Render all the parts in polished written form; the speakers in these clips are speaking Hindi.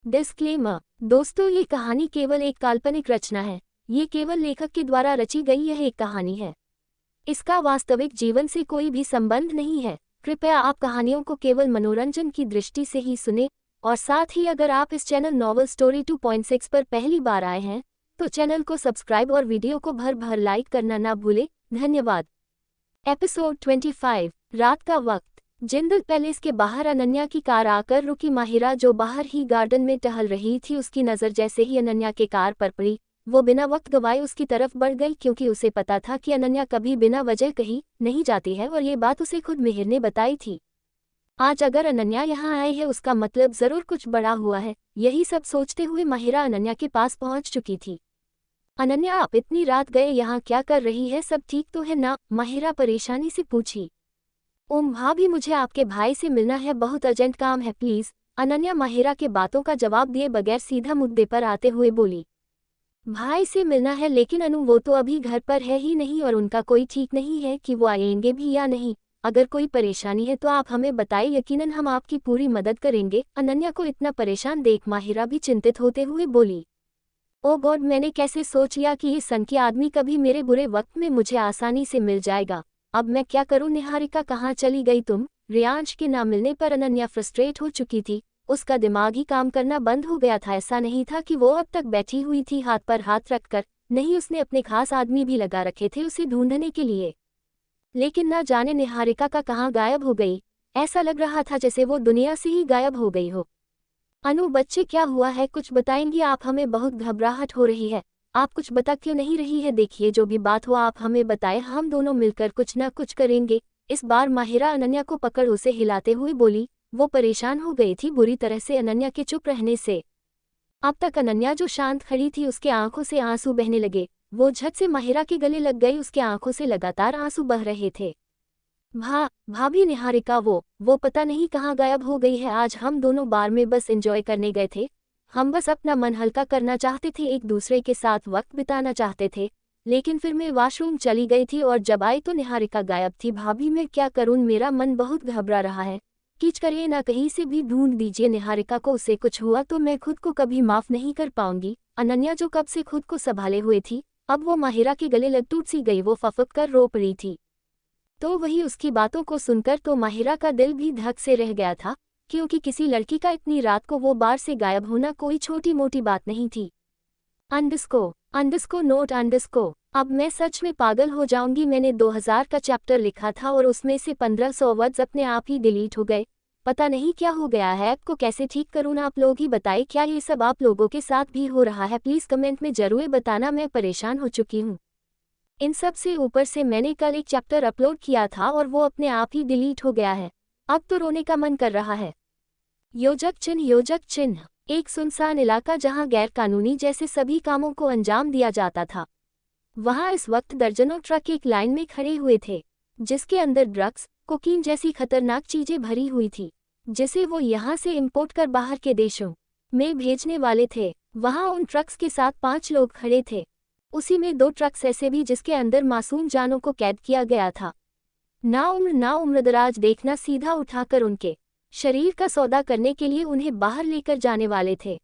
डिस्क्लेमर। दोस्तों, ये कहानी केवल एक काल्पनिक रचना है। ये केवल लेखक के द्वारा रची गई यह एक कहानी है। इसका वास्तविक जीवन से कोई भी संबंध नहीं है। कृपया आप कहानियों को केवल मनोरंजन की दृष्टि से ही सुने, और साथ ही अगर आप इस चैनल नॉवल स्टोरी 2.6 पर पहली बार आए हैं तो चैनल को सब्सक्राइब और वीडियो को भर भर लाइक करना ना भूलें। धन्यवाद। एपिसोड 25। रात का वक्त। जिंदल पैलेस के बाहर अनन्या की कार आकर रुकी। माहिरा, जो बाहर ही गार्डन में टहल रही थी, उसकी नज़र जैसे ही अनन्या के कार पर पड़ी, वो बिना वक्त गवाए उसकी तरफ बढ़ गई, क्योंकि उसे पता था कि अनन्या कभी बिना वजह कहीं नहीं जाती है, और ये बात उसे खुद मिहिर ने बताई थी। आज अगर अनन्या यहाँ आई है, उसका मतलब ज़रूर कुछ बड़ा हुआ है। यही सब सोचते हुए माहिरा अनन्या के पास पहुँच चुकी थी। अनन्या, आप इतनी रात गए यहाँ क्या कर रही है? सब ठीक तो है ना? माहिरा परेशानी से पूछी। भाभी, मुझे आपके भाई से मिलना है, बहुत अर्जेंट काम है, प्लीज। अनन्या माहिरा के बातों का जवाब दिए बगैर सीधा मुद्दे पर आते हुए बोली। भाई से मिलना है, लेकिन अनु, वो तो अभी घर पर है ही नहीं, और उनका कोई ठीक नहीं है कि वो आएंगे भी या नहीं। अगर कोई परेशानी है तो आप हमें बताइए, यकीनन हम आपकी पूरी मदद करेंगे। अनन्या को इतना परेशान देख माहिरा भी चिंतित होते हुए बोली। ओ गॉड, मैंने कैसे सोच लिया कि ये सनकी आदमी कभी मेरे बुरे वक्त में मुझे आसानी से मिल जाएगा। अब मैं क्या करूं? निहारिका, कहाँ चली गई तुम? रियांश के ना मिलने पर अनन्या फ्रस्ट्रेट हो चुकी थी। उसका दिमाग ही काम करना बंद हो गया था। ऐसा नहीं था कि वो अब तक बैठी हुई थी हाथ पर हाथ रखकर। नहीं, उसने अपने खास आदमी भी लगा रखे थे उसे ढूंढने के लिए, लेकिन ना जाने निहारिका का कहाँ गायब हो गई। ऐसा लग रहा था जैसे वो दुनिया से ही गायब हो गई हो। अनु बच्चे, क्या हुआ है? कुछ बताएंगी आप? हमें बहुत घबराहट हो रही है। आप कुछ बता क्यों नहीं रही है? देखिए, जो भी बात हो आप हमें बताएं, हम दोनों मिलकर कुछ ना कुछ करेंगे। इस बार माहिरा अनन्या को पकड़ उसे हिलाते हुए बोली। वो परेशान हो गई थी बुरी तरह से अनन्या के चुप रहने से। अब तक अनन्या जो शांत खड़ी थी, उसके आंखों से आंसू बहने लगे। वो झट से माहिरा के गले लग गई, उसके आंखों से लगातार आंसू बह रहे थे। भाभी, निहारिका वो पता नहीं कहाँ गायब हो गई है। आज हम दोनों बार में बस एंजॉय करने गए थे। हम बस अपना मन हल्का करना चाहते थे, एक दूसरे के साथ वक्त बिताना चाहते थे। लेकिन फिर मैं वॉशरूम चली गई थी और जब आई तो निहारिका गायब थी। भाभी, मैं क्या करूं? मेरा मन बहुत घबरा रहा है। कीच करिए ना, कहीं से भी ढूंढ दीजिए निहारिका को। उसे कुछ हुआ तो मैं खुद को कभी माफ नहीं कर पाऊंगी। अनन्या, जो कब से खुद को संभाले हुए थी, अब वो माहिरा के गले लग टूट सी गई। वो फफक कर रो पड़ी थी। तो वही उसकी बातों को सुनकर तो माहिरा का दिल भी धक से रह गया था, क्योंकि किसी लड़की का इतनी रात को वो बार से गायब होना कोई छोटी मोटी बात नहीं थी। अंडस्को नोट अंडस्को। अब मैं सच में पागल हो जाऊंगी। मैंने 2000 का चैप्टर लिखा था और उसमें से 1500 वर्ड्स अपने आप ही डिलीट हो गए। पता नहीं क्या हो गया है, ऐप को कैसे ठीक करूँ ना? आप लोग ही बताइए, क्या ये सब आप लोगों के साथ भी हो रहा है? प्लीज़ कमेंट में जरूर बताना, मैं परेशान हो चुकी हूँ। इन सब से ऊपर से मैंने कल एक चैप्टर अपलोड किया था और वो अपने आप ही डिलीट हो गया है। अब तो रोने का मन कर रहा है। योजक चिन्ह। एक सुनसान इलाका जहां गैर कानूनी जैसे सभी कामों को अंजाम दिया जाता था। वहां इस वक्त दर्जनों ट्रक एक लाइन में खड़े हुए थे, जिसके अंदर ड्रग्स, कोकीन जैसी खतरनाक चीजें भरी हुई थी, जिसे वो यहां से इंपोर्ट कर बाहर के देशों में भेजने वाले थे। वहां उन ट्रक्स के साथ 5 लोग खड़े थे। उसी में 2 ट्रक्स ऐसे भी जिसके अंदर मासूम जानों को कैद किया गया था। ना उम्र दराज देखना, सीधा उठाकर उनके शरीर का सौदा करने के लिए उन्हें बाहर लेकर जाने वाले थे।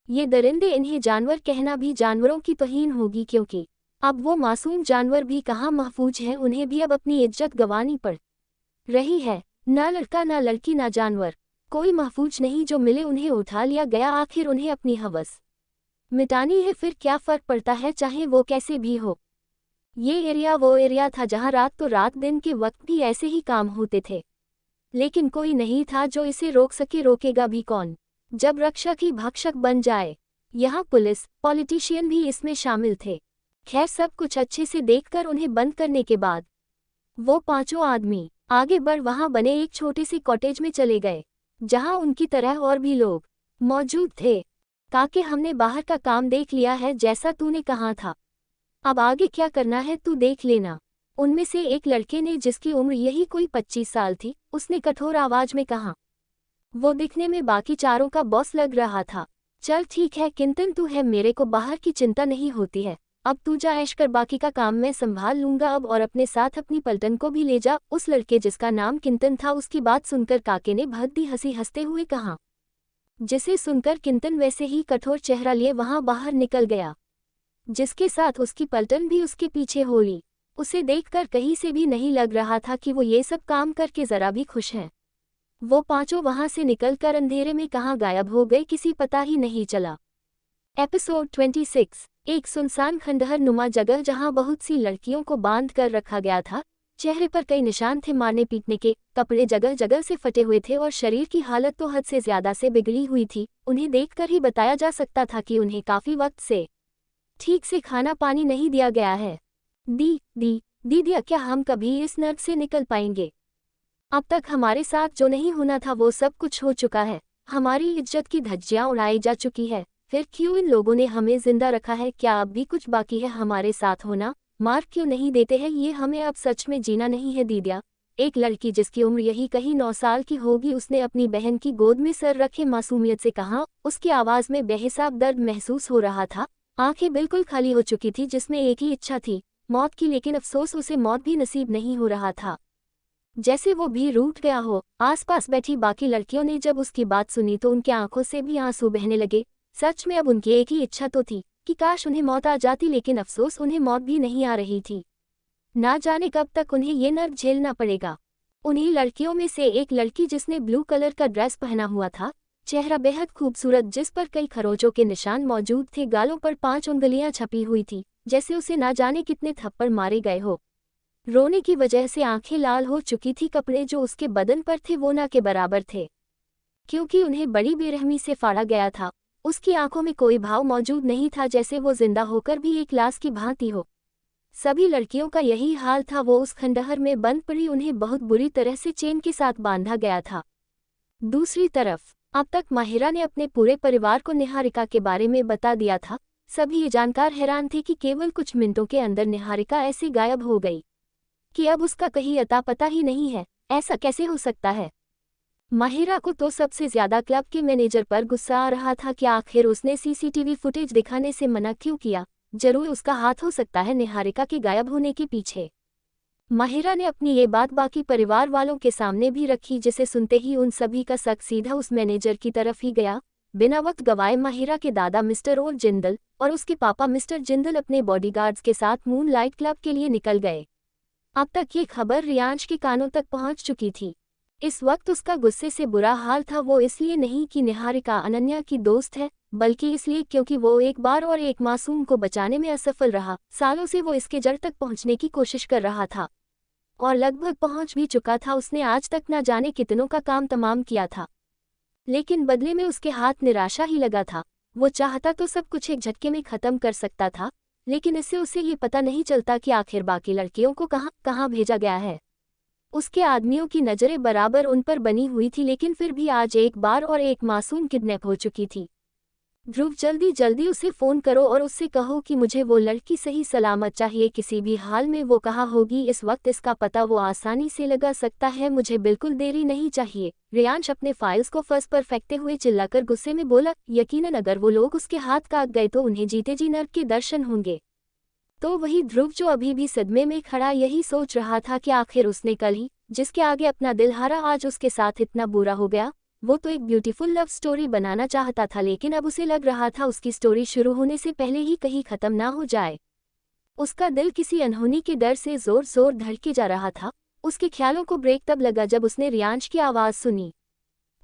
ये दरिंदे, इन्हें जानवर कहना भी जानवरों की तौहीन होगी, क्योंकि अब वो मासूम जानवर भी कहाँ महफूज हैं। उन्हें भी अब अपनी इज्जत गंवानी पड़ रही है। ना लड़का ना लड़की ना जानवर, कोई महफूज नहीं। जो मिले उन्हें उठा लिया गया। आखिर उन्हें अपनी हवस मिटानी है, फिर क्या फर्क पड़ता है, चाहे वो कैसे भी हो। ये एरिया वो एरिया था जहां रात तो रात, दिन के वक्त भी ऐसे ही काम होते थे। लेकिन कोई नहीं था जो इसे रोक सके। रोकेगा भी कौन जब रक्षक ही भक्षक बन जाए? यहाँ पुलिस, पॉलिटिशियन भी इसमें शामिल थे। खैर, सब कुछ अच्छे से देखकर उन्हें बंद करने के बाद वो 5 आदमी आगे बढ़ वहां बने एक छोटे से कॉटेज में चले गए, जहां उनकी तरह और भी लोग मौजूद थे। काके, हमने बाहर का काम देख लिया है, जैसा तूने कहा था। अब आगे क्या करना है तू देख लेना। उनमें से एक लड़के ने, जिसकी उम्र यही कोई 25 साल थी, उसने कठोर आवाज में कहा। वो दिखने में बाकी चारों का बॉस लग रहा था। चल ठीक है किंतन, तू है, मेरे को बाहर की चिंता नहीं होती है। अब तू जा ऐश कर, बाकी का काम मैं संभाल लूंगा अब, और अपने साथ अपनी पलटन को भी ले जा। उस लड़के जिसका नाम किंतन था, उसकी बात सुनकर काके ने भद्दी हंसी हंसते हुए कहा। जिसे सुनकर किंतन वैसे ही कठोर चेहरा लिए वहां बाहर निकल गया, जिसके साथ उसकी पलटन भी उसके पीछे हो ली। उसे देखकर कहीं से भी नहीं लग रहा था कि वो ये सब काम करके जरा भी खुश है। वो पांचों वहां से निकलकर अंधेरे में कहाँ गायब हो गए किसी पता ही नहीं चला। एपिसोड 26। एक सुनसान खंडहर नुमा जगह जहां बहुत सी लड़कियों को बांध कर रखा गया था। चेहरे पर कई निशान थे मारने पीटने के, कपड़े जगह जगह से फटे हुए थे और शरीर की हालत तो हद से ज्यादा से बिगड़ी हुई थी। उन्हें देखकर ही बताया जा सकता था कि उन्हें काफी वक्त से ठीक से खाना पानी नहीं दिया गया है। दीदिया, क्या हम कभी इस नर्क से निकल पाएंगे? अब तक हमारे साथ जो नहीं होना था वो सब कुछ हो चुका है। हमारी इज्जत की धज्जियां उड़ाई जा चुकी है। फिर क्यों इन लोगों ने हमें जिंदा रखा है? क्या अब भी कुछ बाकी है हमारे साथ होना? मार क्यों नहीं देते हैं ये हमें? अब सच में जीना नहीं है दीदिया। एक लड़की जिसकी उम्र यही कहीं 9 साल की होगी, उसने अपनी बहन की गोद में सर रखे मासूमियत से कहा। उसकी आवाज में बेहिसाब दर्द महसूस हो रहा था। आंखें बिल्कुल खाली हो चुकी थी, जिसमें एक ही इच्छा थी, मौत की। लेकिन अफसोस उसे मौत भी नसीब नहीं हो रहा था, जैसे वो भी रूठ गया हो। आसपास बैठी बाकी लड़कियों ने जब उसकी बात सुनी तो उनकी आंखों से भी आंसू बहने लगे। सच में अब उनकी एक ही इच्छा तो थी कि काश उन्हें मौत आ जाती, लेकिन अफसोस उन्हें मौत भी नहीं आ रही थी। ना जाने कब तक उन्हें ये नर्क झेलना पड़ेगा। उन्हीं लड़कियों में से एक लड़की जिसने ब्लू कलर का ड्रेस पहना हुआ था, चेहरा बेहद खूबसूरत, जिस पर कई खरोंचों के निशान मौजूद थे, गालों पर 5 उंगलियां छपी हुई थी, जैसे उसे ना जाने कितने थप्पड़ मारे गए हो। रोने की वजह से आंखें लाल हो चुकी थी। कपड़े जो उसके बदन पर थे वो ना के बराबर थे, क्योंकि उन्हें बड़ी बेरहमी से फाड़ा गया था। उसकी आंखों में कोई भाव मौजूद नहीं था, जैसे वो जिंदा होकर भी एक लाश की भांति हो। सभी लड़कियों का यही हाल था। वो उस खंडहर में बंद पड़ी, उन्हें बहुत बुरी तरह से चेन के साथ बांधा गया था। दूसरी तरफ अब तक माहिरा ने अपने पूरे परिवार को निहारिका के बारे में बता दिया था। सभी ये जानकर हैरान थे कि केवल कुछ मिनटों के अंदर निहारिका ऐसे गायब हो गई कि अब उसका कहीं अता पता ही नहीं है। ऐसा कैसे हो सकता है? माहिरा को तो सबसे ज्यादा क्लब के मैनेजर पर गुस्सा आ रहा था कि आखिर उसने सीसीटीवी फुटेज दिखाने से मना क्यों किया। जरूर उसका हाथ हो सकता है निहारिका के गायब होने के पीछे। माहिरा ने अपनी ये बात बाकी परिवार वालों के सामने भी रखी, जिसे सुनते ही उन सभी का शक सीधा उस मैनेजर की तरफ ही गया। बिना वक्त गवाए माहिरा के दादा मिस्टर और जिंदल और उसके पापा मिस्टर जिंदल अपने बॉडीगार्ड्स के साथ मूनलाइट क्लब के लिए निकल गए। अब तक ये खबर रियांश के कानों तक पहुंच चुकी थी। इस वक्त उसका गुस्से से बुरा हाल था। वो इसलिए नहीं कि निहारिका अनन्या की दोस्त है, बल्कि इसलिए क्योंकि वो एक बार और एक मासूम को बचाने में असफल रहा। सालों से वो इसके जड़ तक पहुंचने की कोशिश कर रहा था और लगभग पहुंच भी चुका था। उसने आज तक न जाने कितनों का काम तमाम किया था, लेकिन बदले में उसके हाथ निराशा ही लगा था। वो चाहता तो सब कुछ एक झटके में खत्म कर सकता था, लेकिन इससे उसे ये पता नहीं चलता कि आखिर बाकी लड़कियों को कहाँ भेजा गया है। उसके आदमियों की नज़रें बराबर उन पर बनी हुई थी, लेकिन फिर भी आज एक बार और एक मासूम किडनैप हो चुकी थी। ध्रुव, जल्दी जल्दी उसे फ़ोन करो और उससे कहो कि मुझे वो लड़की सही सलामत चाहिए, किसी भी हाल में वो कहाँ होगी इस वक्त इसका पता वो आसानी से लगा सकता है। मुझे बिल्कुल देरी नहीं चाहिए। रियांश अपने फाइल्स को फर्श पर फेंकते हुए चिल्लाकर गुस्से में बोला। यकीनन अगर वो लोग उसके हाथ काट गए तो उन्हें जीते जी नर्क के दर्शन होंगे। तो वही ध्रुव जो अभी भी सदमे में खड़ा यही सोच रहा था कि आखिर उसने कल ही जिसके आगे अपना दिल हारा, आज उसके साथ इतना बुरा हो गया। वो तो एक ब्यूटीफुल लव स्टोरी बनाना चाहता था, लेकिन अब उसे लग रहा था उसकी स्टोरी शुरू होने से पहले ही कहीं खत्म ना हो जाए। उसका दिल किसी अनहोनी के डर से जोर जोर धड़के जा रहा था। उसके ख्यालों को ब्रेक तब लगा जब उसने रियांश की आवाज़ सुनी।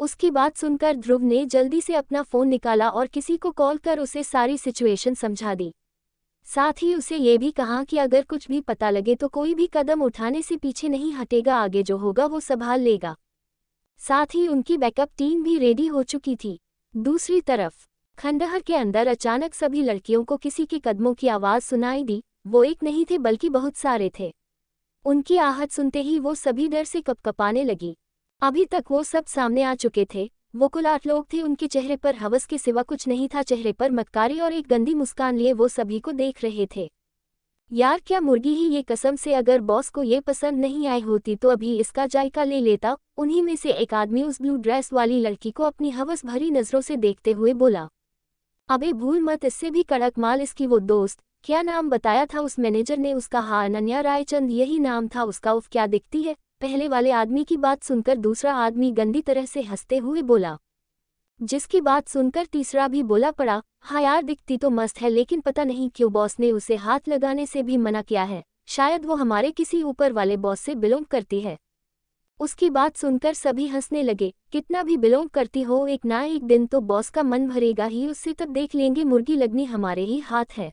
उसकी बात सुनकर ध्रुव ने जल्दी से अपना फ़ोन निकाला और किसी को कॉल कर उसे सारी सिचुएशन समझा दी। साथ ही उसे ये भी कहा कि अगर कुछ भी पता लगे तो कोई भी कदम उठाने से पीछे नहीं हटेगा, आगे जो होगा वो संभाल लेगा। साथ ही उनकी बैकअप टीम भी रेडी हो चुकी थी। दूसरी तरफ खंडहर के अंदर अचानक सभी लड़कियों को किसी के कदमों की आवाज़ सुनाई दी। वो एक नहीं थे बल्कि बहुत सारे थे। उनकी आहट सुनते ही वो सभी डर से कपकपाने लगी। अभी तक वो सब सामने आ चुके थे। वो कुल 8 लोग थे। उनके चेहरे पर हवस के सिवा कुछ नहीं था। चेहरे पर मक्कारी और एक गंदी मुस्कान लिए वो सभी को देख रहे थे। यार क्या मुर्गी ही ये, कसम से अगर बॉस को ये पसंद नहीं आई होती तो अभी इसका जायका ले लेता। उन्हीं में से एक आदमी उस ब्लू ड्रेस वाली लड़की को अपनी हवस भरी नजरों से देखते हुए बोला, अबे भूल मत, इससे भी कड़क माल इसकी वो दोस्त। क्या नाम बताया था उस मैनेजर ने? उसका? हाँ, अनन्या रायचंद यही नाम था उसका। उफ क्या दिखती है। पहले वाले आदमी की बात सुनकर दूसरा आदमी गंदी तरह से हंसते हुए बोला। जिसकी बात सुनकर तीसरा भी बोला पड़ा, हाँ यार दिखती तो मस्त है, लेकिन पता नहीं क्यों बॉस ने उसे हाथ लगाने से भी मना किया है, शायद वो हमारे किसी ऊपर वाले बॉस से बिलोंग करती है। उसकी बात सुनकर सभी हंसने लगे। कितना भी बिलोंग करती हो, एक ना एक दिन तो बॉस का मन भरेगा ही उससे, तब देख लेंगे, मुर्गी लगनी हमारे ही हाथ है।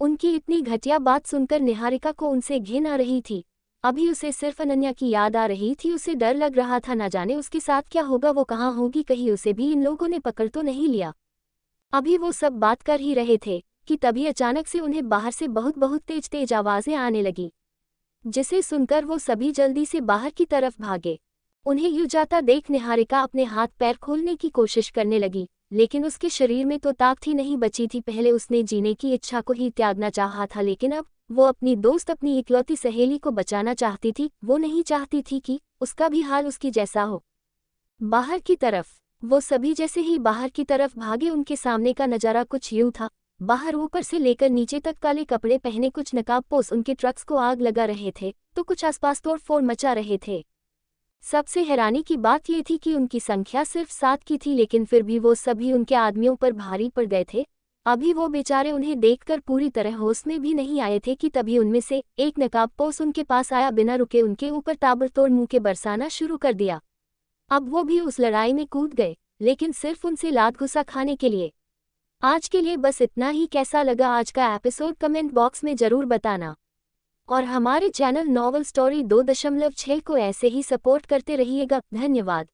उनकी इतनी घटिया बात सुनकर निहारिका को उनसे घिन आ रही थी। अभी उसे सिर्फ अनन्या की याद आ रही थी। उसे डर लग रहा था, न जाने उसके साथ क्या होगा, वो कहाँ होगी, कहीं उसे भी इन लोगों ने पकड़ तो नहीं लिया। अभी वो सब बात कर ही रहे थे कि तभी अचानक से उन्हें बाहर से बहुत बहुत तेज तेज आवाजें आने लगी, जिसे सुनकर वो सभी जल्दी से बाहर की तरफ भागे। उन्हें यूं जाता देख निहारिका अपने हाथ पैर खोलने की कोशिश करने लगी, लेकिन उसके शरीर में तो ताकत ही नहीं बची थी। पहले उसने जीने की इच्छा को ही त्यागना चाहा था, लेकिन अब वो अपनी दोस्त, अपनी इकलौती सहेली को बचाना चाहती थी। वो नहीं चाहती थी कि उसका भी हाल उसकी जैसा हो। बाहर की तरफ वो सभी जैसे ही बाहर की तरफ भागे, उनके सामने का नज़ारा कुछ यूं था। बाहर ऊपर से लेकर नीचे तक काले कपड़े पहने कुछ नकाबपोश उनके ट्रक्स को आग लगा रहे थे, तो कुछ आसपास तोड़फोड़ मचा रहे थे। सबसे हैरानी की बात ये थी कि उनकी संख्या सिर्फ 7 की थी, लेकिन फिर भी वो सभी उनके आदमियों पर भारी पड़ गए थे। अभी वो बेचारे उन्हें देखकर पूरी तरह होश में भी नहीं आए थे कि तभी उनमें से एक नकाबपोश उनके पास आया, बिना रुके उनके ऊपर ताबड़तोड़ मुंह के बरसाना शुरू कर दिया। अब वो भी उस लड़ाई में कूद गए, लेकिन सिर्फ उनसे लात घुसा खाने के लिए। आज के लिए बस इतना ही। कैसा लगा आज का एपिसोड कमेंट बॉक्स में ज़रूर बताना, और हमारे चैनल नॉवल स्टोरी 2.6 को ऐसे ही सपोर्ट करते रहिएगा। धन्यवाद।